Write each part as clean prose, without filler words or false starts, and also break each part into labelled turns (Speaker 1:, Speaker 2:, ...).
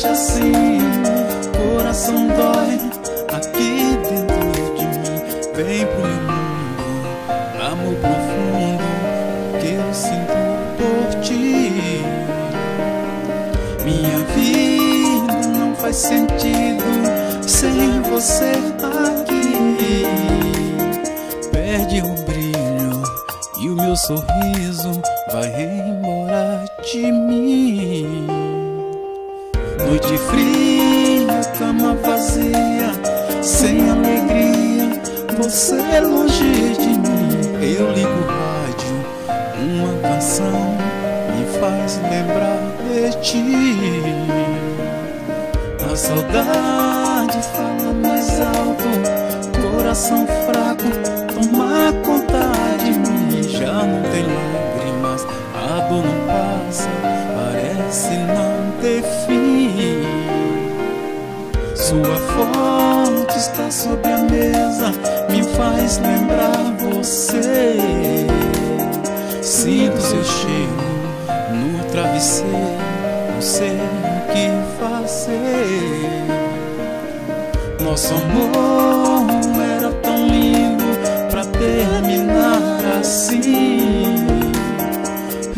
Speaker 1: deixa assim, coração dói aqui dentro de mim. Vem pro meu mundo, amor profundo que eu sinto por ti. Minha vida não faz sentido sem você aqui. Perde o brilho e o meu sorriso vai embora de mim. Noite fria, cama vazia, sem alegria, você longe de mim. Eu ligo o rádio, uma canção me faz lembrar de ti. A saudade fala mais alto, coração fraco toma conta de mim. Já não tem lágrimas, a dor não passa, parece não ter fim. Sua foto está sobre a mesa, me faz lembrar você. Sinto seu cheiro no travesseiro, não sei o que fazer. Nosso amor era tão lindo pra terminar assim.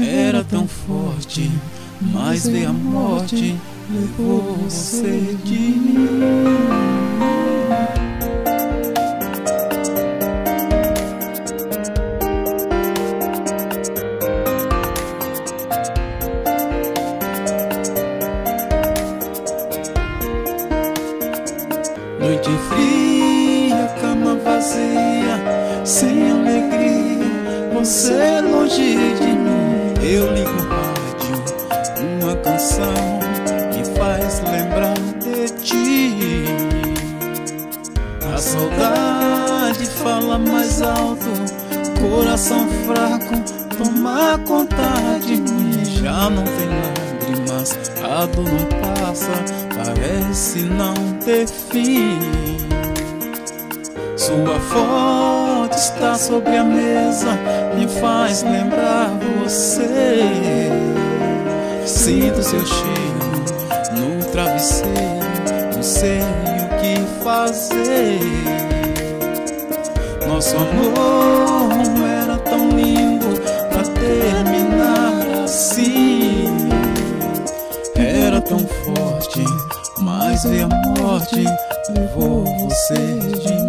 Speaker 1: Era tão forte, mas veio a morte, levou você de mim. Noite fria, cama vazia, sem alegria, você longe de mim. Eu ligo o rádio, uma canção me faz lembrar de ti. A saudade fala mais alto, coração fraco toma conta de mim. Já não tem lágrimas, a dor não passa, parece não ter fim. Sua foto está sobre a mesa, me faz lembrar você. Sinto seu cheiro no travesseiro, não sei o que fazer. Nosso amor era tão lindo pra terminar assim. Era tão forte, mas veio a morte, levou você de